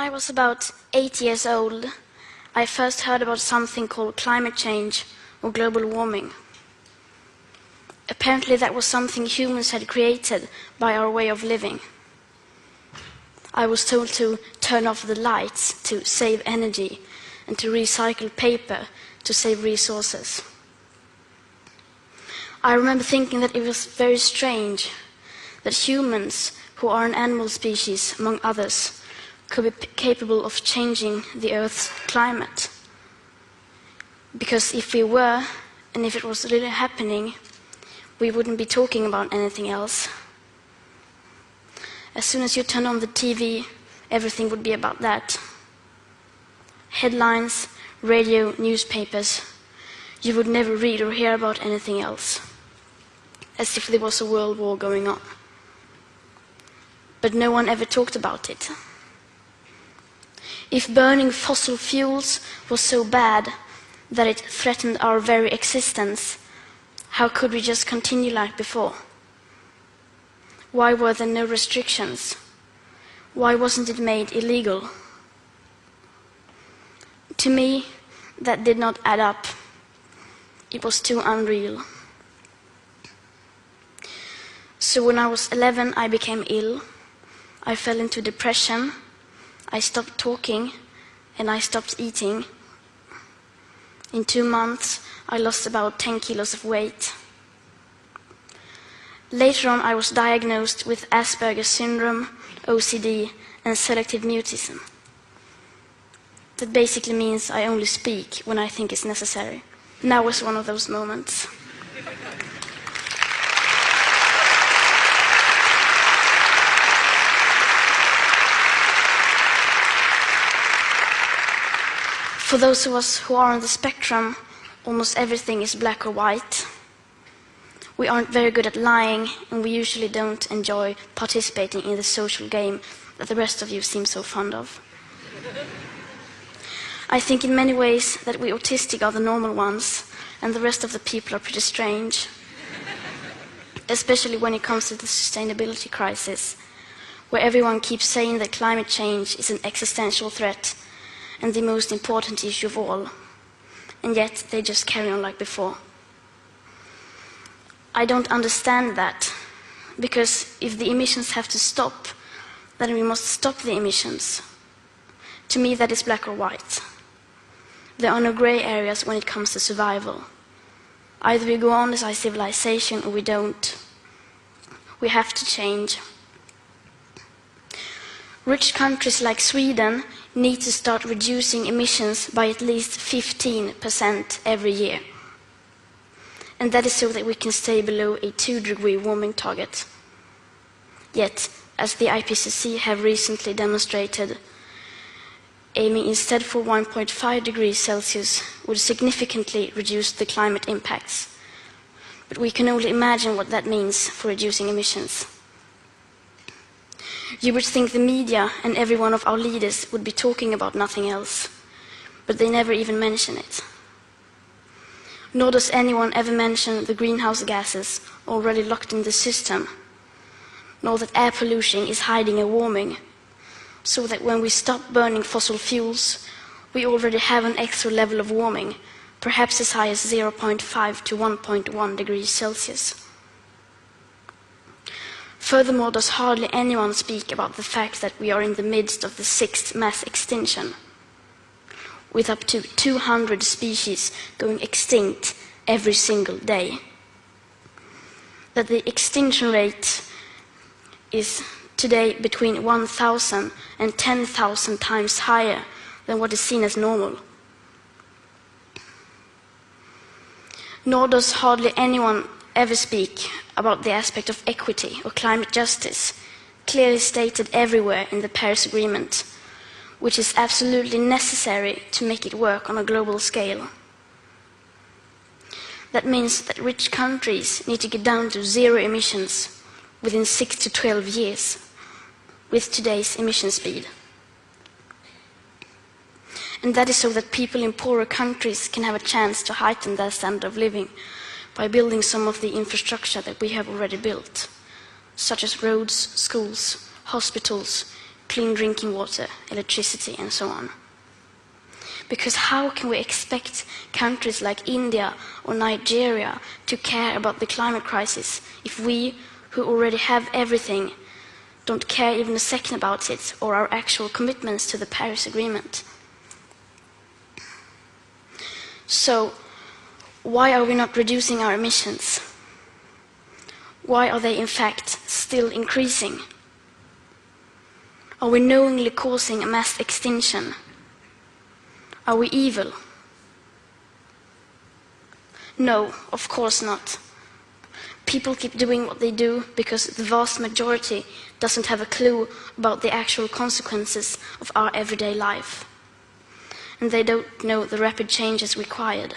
I was about 8 years old, I first heard about something called climate change or global warming. Apparently that was something humans had created by our way of living. I was told to turn off the lights to save energy and to recycle paper to save resources. I remember thinking that it was very strange that humans, who are an animal species among others, could be capable of changing the Earth's climate. Because if we were, and if it was really happening, we wouldn't be talking about anything else. As soon as you turn on the TV, everything would be about that. Headlines, radio, newspapers. You would never read or hear about anything else, as if there was a world war going on. But no one ever talked about it. If burning fossil fuels was so bad that it threatened our very existence, how could we just continue like before? Why were there no restrictions? Why wasn't it made illegal? To me, that did not add up. It was too unreal. So when I was 11, I became ill. I fell into depression. I stopped talking, and I stopped eating. In 2 months, I lost about 10 kilos of weight. Later on, I was diagnosed with Asperger syndrome, OCD, and selective mutism. That basically means I only speak when I think it's necessary. Now was one of those moments. For those of us who are on the spectrum, almost everything is black or white. We aren't very good at lying, and we usually don't enjoy participating in the social game that the rest of you seem so fond of. I think in many ways that we autistic are the normal ones, and the rest of the people are pretty strange. Especially when it comes to the sustainability crisis, where everyone keeps saying that climate change is an existential threat and the most important issue of all, and yet they just carry on like before. I don't understand that, because if the emissions have to stop, then we must stop the emissions. To me, that is black or white. There are no grey areas when it comes to survival. Either we go on as a civilization or we don't. We have to change. Rich countries like Sweden need to start reducing emissions by at least 15% every year. And that is so that we can stay below a 2-degree warming target. Yet, as the IPCC have recently demonstrated, aiming instead for 1.5 degrees Celsius would significantly reduce the climate impacts. But we can only imagine what that means for reducing emissions. You would think the media and every one of our leaders would be talking about nothing else, but they never even mention it. Nor does anyone ever mention the greenhouse gases already locked in the system, nor that air pollution is hiding a warming, so that when we stop burning fossil fuels, we already have an extra level of warming, perhaps as high as 0.5 to 1.1 degrees Celsius. Furthermore, does hardly anyone speak about the fact that we are in the midst of the 6th mass extinction, with up to 200 species going extinct every single day. That the extinction rate is today between 1,000 and 10,000 times higher than what is seen as normal. Nor does hardly anyone ever speak about the aspect of equity or climate justice, clearly stated everywhere in the Paris Agreement, which is absolutely necessary to make it work on a global scale. That means that rich countries need to get down to 0 emissions within 6 to 12 years with today's emission speed. And that is so that people in poorer countries can have a chance to heighten their standard of living by building some of the infrastructure that we have already built, such as roads, schools, hospitals, clean drinking water, electricity, and so on. Because how can we expect countries like India or Nigeria to care about the climate crisis if we, who already have everything, don't care even a second about it or our actual commitments to the Paris Agreement? So, why are we not reducing our emissions? Why are they in fact still increasing? Are we knowingly causing a mass extinction? Are we evil? No, of course not. People keep doing what they do because the vast majority doesn't have a clue about the actual consequences of our everyday life. And they don't know the rapid changes required.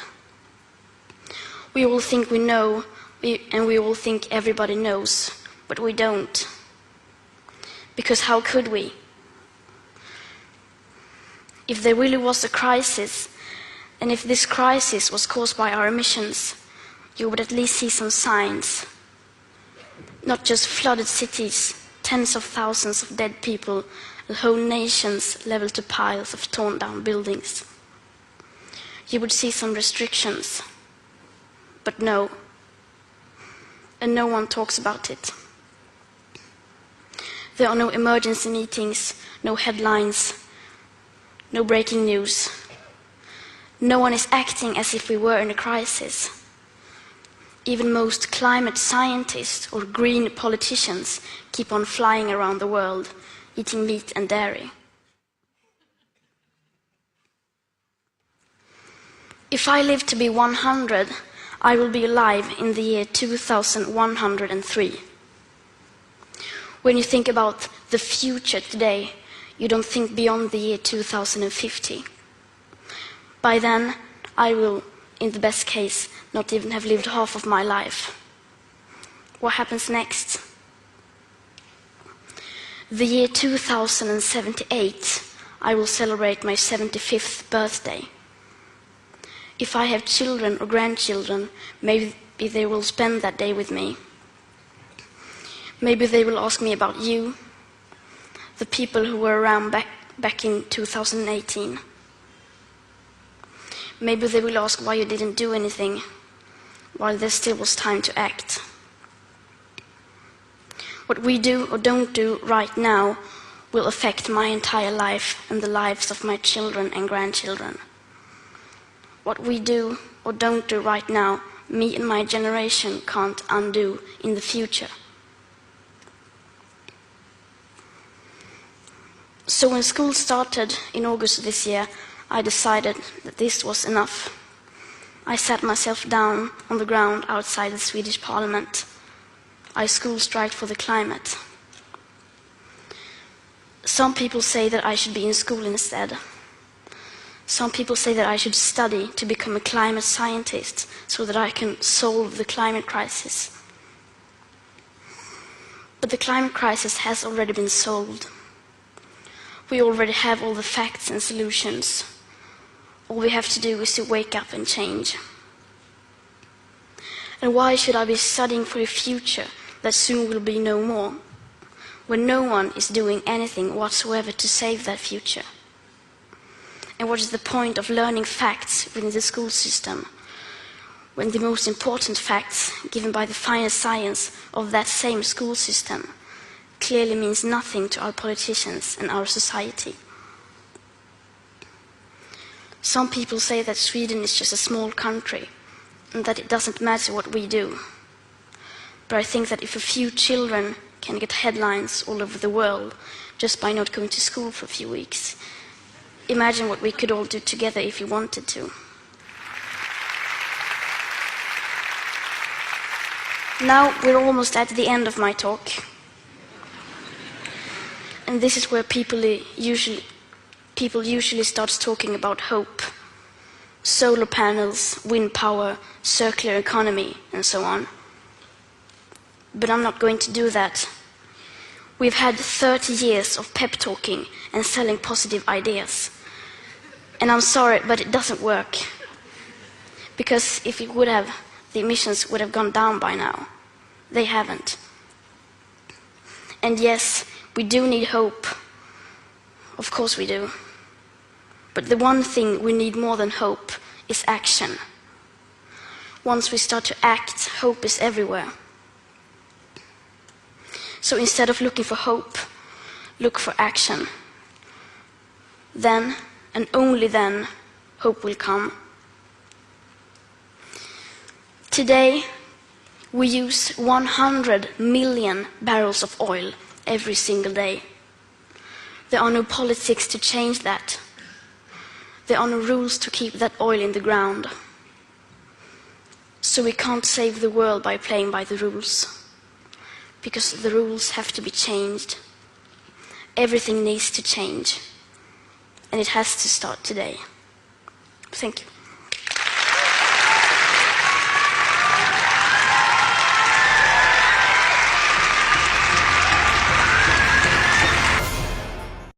We all think we know, and we all think everybody knows, but we don't. Because how could we? If there really was a crisis, and if this crisis was caused by our emissions, you would at least see some signs. Not just flooded cities, tens of thousands of dead people, and whole nations leveled to piles of torn down buildings. You would see some restrictions. But no. And no one talks about it. There are no emergency meetings, no headlines, no breaking news. No one is acting as if we were in a crisis. Even most climate scientists or green politicians keep on flying around the world, eating meat and dairy. If I live to be 100, I will be alive in the year 2103. When you think about the future today, you don't think beyond the year 2050. By then, I will, in the best case, not even have lived half of my life. What happens next? The year 2078, I will celebrate my 75th birthday. If I have children or grandchildren, maybe they will spend that day with me. Maybe they will ask me about you, the people who were around back in 2018. Maybe they will ask why you didn't do anything, while there still was time to act. What we do or don't do right now will affect my entire life and the lives of my children and grandchildren. What we do or don't do right now, me and my generation can't undo in the future. So when school started in August this year, I decided that this was enough. I sat myself down on the ground outside the Swedish parliament. I school-striked for the climate. Some people say that I should be in school instead. Some people say that I should study to become a climate scientist so that I can solve the climate crisis. But the climate crisis has already been solved. We already have all the facts and solutions. All we have to do is to wake up and change. And why should I be studying for a future that soon will be no more, when no one is doing anything whatsoever to save that future? And what is the point of learning facts within the school system, when the most important facts given by the final science of that same school system clearly means nothing to our politicians and our society? Some people say that Sweden is just a small country and that it doesn't matter what we do. But I think that if a few children can get headlines all over the world just by not going to school for a few weeks, imagine what we could all do together if we wanted to. Now we're almost at the end of my talk. And this is where people usually start talking about hope. Solar panels, wind power, circular economy, and so on. But I'm not going to do that. We've had 30 years of pep talking and selling positive ideas. And I'm sorry, but it doesn't work. Because if it would have, the emissions would have gone down by now. They haven't. And yes, we do need hope. Of course we do. But the one thing we need more than hope is action. Once we start to act, hope is everywhere. So instead of looking for hope, look for action. Then, and only then, hope will come. Today, we use 100 million barrels of oil every single day. There are no politics to change that. There are no rules to keep that oil in the ground. So we can't save the world by playing by the rules, because the rules have to be changed. Everything needs to change, and it has to start today. Thank you.